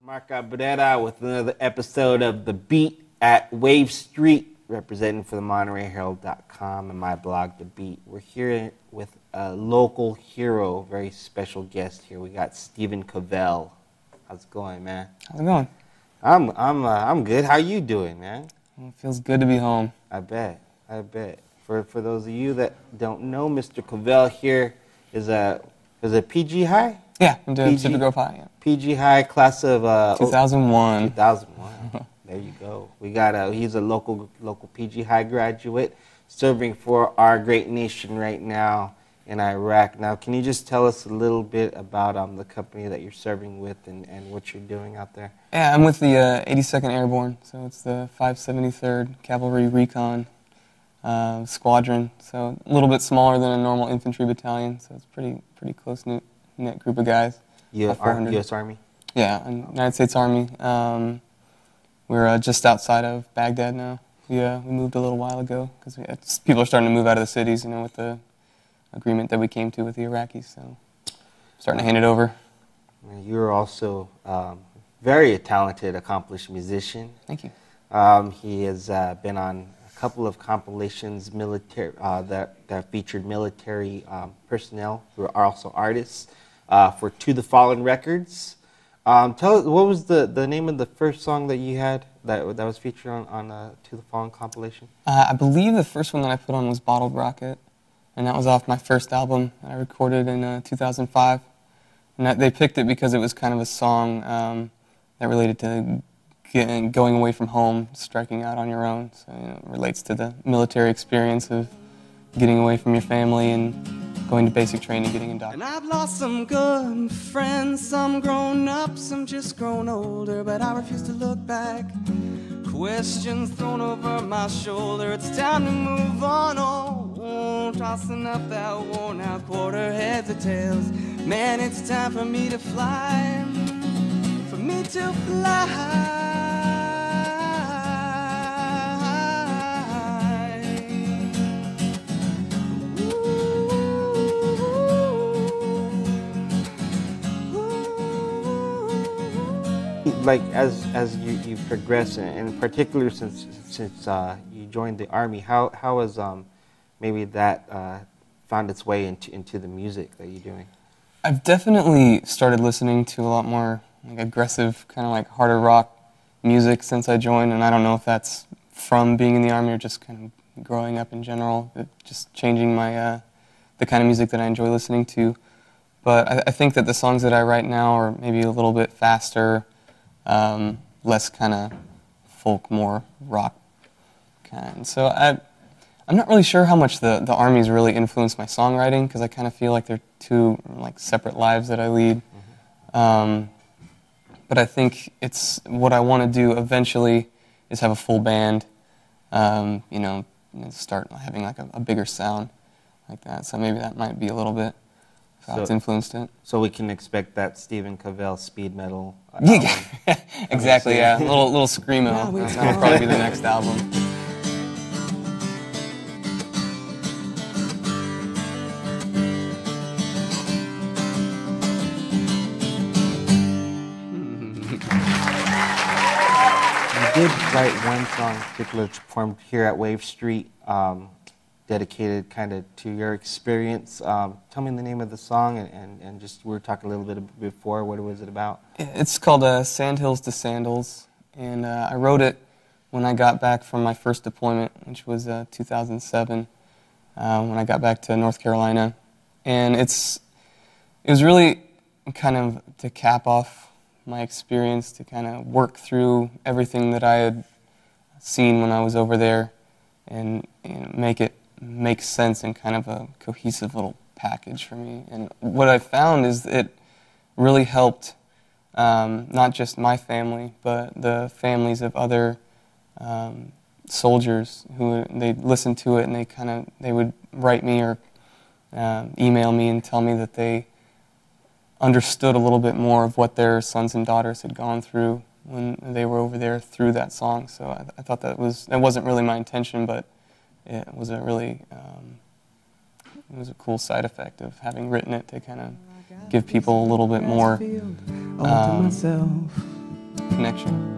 Marc Cabrera with another episode of The Beat at Wave Street, representing for the montereyherald.com and my blog, The Beat. We're here with a local hero, very special guest here. We got Stephen Covell. How's it going, man? How's it going? I'm good. How you doing, man? Well, it feels good to be home. I bet. For those of you that don't know, Mr. Covell here is a PG High? Yeah, I'm doing Pacific Grove High. Yeah. PG High, class of 2001. 2001. There you go. We got he's a local PG High graduate, serving for our great nation right now in Iraq. Now, can you just tell us a little bit about the company that you're serving with and what you're doing out there? Yeah, I'm with the 82nd Airborne, so it's the 573rd Cavalry Recon Squadron. So a little bit smaller than a normal infantry battalion, so it's pretty close-knit group of guys. U.S. Army? Yeah, United States Army. We're just outside of Baghdad now. We moved a little while ago because people are starting to move out of the cities, you know, with the agreement that we came to with the Iraqis. So starting to hand it over. You're also very talented, accomplished musician. Thank you. He has been on a couple of compilations that featured military personnel who are also artists for To the Fallen Records. Tell us, what was the name of the first song that you had that was featured on To the Fallen compilation? I believe the first one that I put on was Bottled Rocket, and that was off my first album that I recorded in 2005. And they picked it because it was kind of a song that related to going away from home, striking out on your own. So it relates to the military experience of getting away from your family and going to basic training, getting indoctrinated. And I've lost some good friends, some grown up, some just grown older, but I refuse to look back. Questions thrown over my shoulder, it's time to move on. Oh, tossing up that worn out quarter, heads or tails. Man, it's time for me to fly, for me to fly. Like as you progress, and in particular since you joined the Army, how has maybe that found its way into the music that you're doing? I've definitely started listening to a lot more like aggressive, kind of like harder rock music since I joined, and I don't know if that's from being in the Army or just kind of growing up in general, just changing my the kind of music that I enjoy listening to. But I think that the songs that I write now are maybe a little bit faster, less kind of folk, more rock kind. So I'm not really sure how much the Army's really influenced my songwriting, because I kind of feel like they're two like separate lives that I lead. But I think it's what I want to do eventually is have a full band, you know, and start having like a bigger sound like that. So maybe that might be a little bit how it's influenced it. So we can expect that Stephen Covell speed metal Yeah, exactly, yeah. A little screamo. That'll probably be the next album. You did write one song in particular performed here at Wave Street, dedicated kind of to your experience. Tell me the name of the song, and just, we were talking a little bit before, what was it about? It's called Sandhills to Sandals, and I wrote it when I got back from my first deployment, which was 2007, when I got back to North Carolina. And it was really kind of to cap off my experience, to kind of work through everything that I had seen when I was over there and make it make sense in kind of a cohesive little package for me. And what I found is it really helped not just my family, but the families of other soldiers who they'd listen to it, and they would write me or email me and tell me that they understood a little bit more of what their sons and daughters had gone through when they were over there through that song. So I thought that wasn't really my intention, but it was a really it was a cool side effect of having written it, to kind of give people a little bit more connection.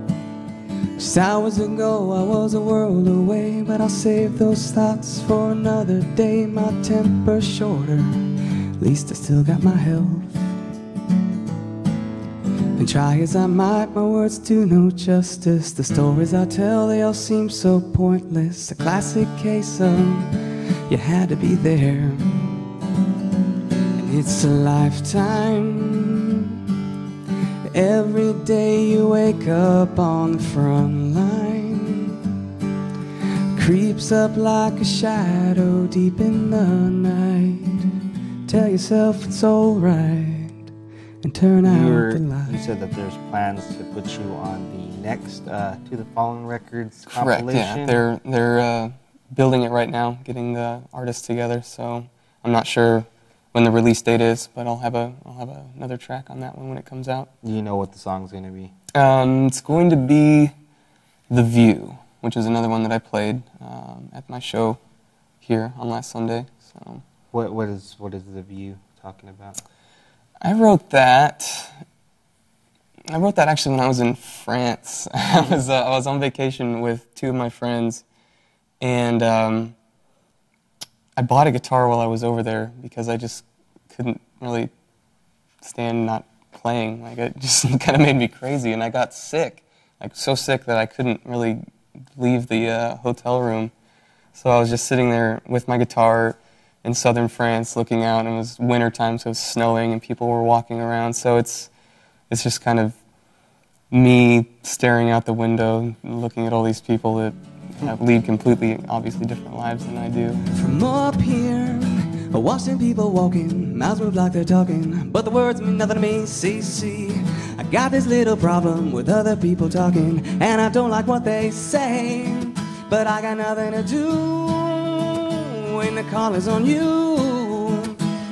Just hours ago I was a world away, but I'll save those thoughts for another day. My temper's shorter, at least I still got my health. And try as I might, my words do no justice. The stories I tell, they all seem so pointless. A classic case of you had to be there. And it's a lifetime. Every day you wake up on the front line, creeps up like a shadow deep in the night. Tell yourself it's alright and turn out the light. You said that there's plans to put you on the next To the Fallen Records Correct, compilation. yeah. They're building it right now, getting the artists together, so I'm not sure when the release date is, but I'll have another track on that one when it comes out. Do you know what the song's going to be? It's going to be The View, which is another one that I played at my show here on last Sunday. So What is The View talking about? I wrote that actually when I was in France. I was on vacation with two of my friends, and I bought a guitar while I was over there because I just couldn't really stand not playing. Like, it just kind of made me crazy, and I got sick, like so sick that I couldn't really leave the hotel room. So I was just sitting there with my guitar in southern France looking out, and it was winter time, so it was snowing and people were walking around. So it's just kind of me staring out the window looking at all these people that lead completely, obviously different lives than I do. From up here, watching people walking, mouths move like they're talking, but the words mean nothing to me. See, I got this little problem with other people talking, and I don't like what they say, but I got nothing to do when the call is on you.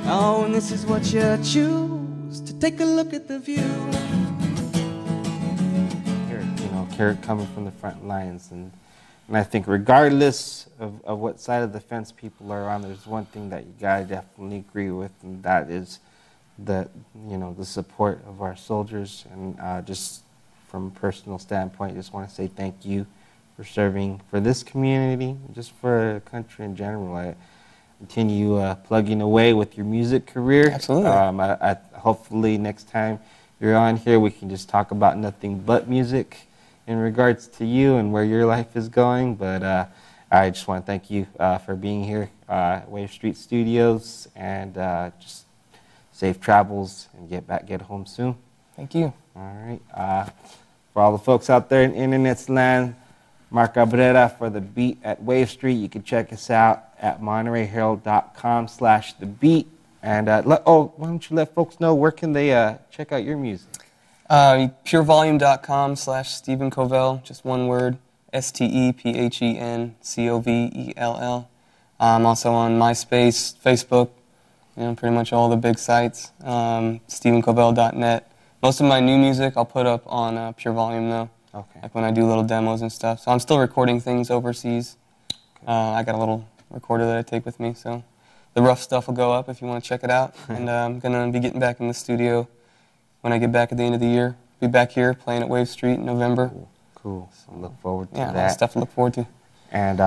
Oh, and this is what you choose, to take a look at the view. Here, coming from the front lines, and I think regardless of what side of the fence people are on, there's one thing that you gotta definitely agree with, and that is the support of our soldiers. And just from a personal standpoint, just want to say thank you for serving for this community, just for the country in general. I continue plugging away with your music career. Absolutely. Hopefully next time you're on here, we can just talk about nothing but music in regards to you and where your life is going. But I just want to thank you for being here at Wave Street Studios, and just safe travels and get home soon. Thank you. All right. For all the folks out there in internet's land, Marc Cabrera for The Beat at Wave Street. You can check us out at montereyherald.com/thebeat. And why don't you let folks know where can they check out your music? Purevolume.com/Stephen Covell, just one word, StephenCovell. I'm also on MySpace, Facebook, pretty much all the big sites. StephenCovell.net. Most of my new music I'll put up on Pure Volume though. Okay. Like when I do little demos and stuff. So I'm still recording things overseas. Okay. I got a little recorder that I take with me, so the rough stuff will go up if you want to check it out. And I'm going to be getting back in the studio when I get back at the end of the year. Be back here playing at Wave Street in November. Cool. So look forward to that. that. Stuff to look forward to. And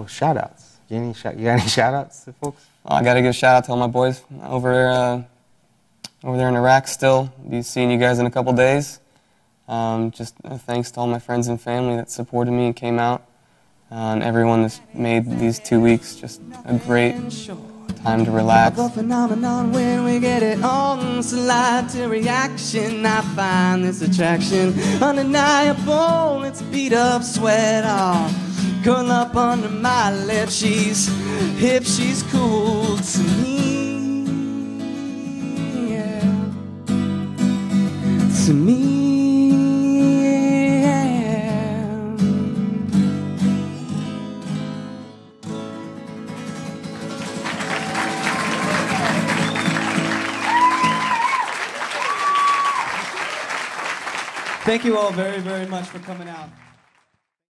shout outs. You got any shout outs to folks? I got to give a shout out to all my boys over there in Iraq still. Be seeing you guys in a couple days. Just thanks to all my friends and family that supported me and came out. And everyone that's made these 2 weeks just a great time to relax. A phenomenon when we get it on, slide to reaction. I find this attraction undeniable. It's beat up sweat off, curl up under my lip. She's hip, she's cool to me, yeah. To me. Thank you all very, very much for coming out.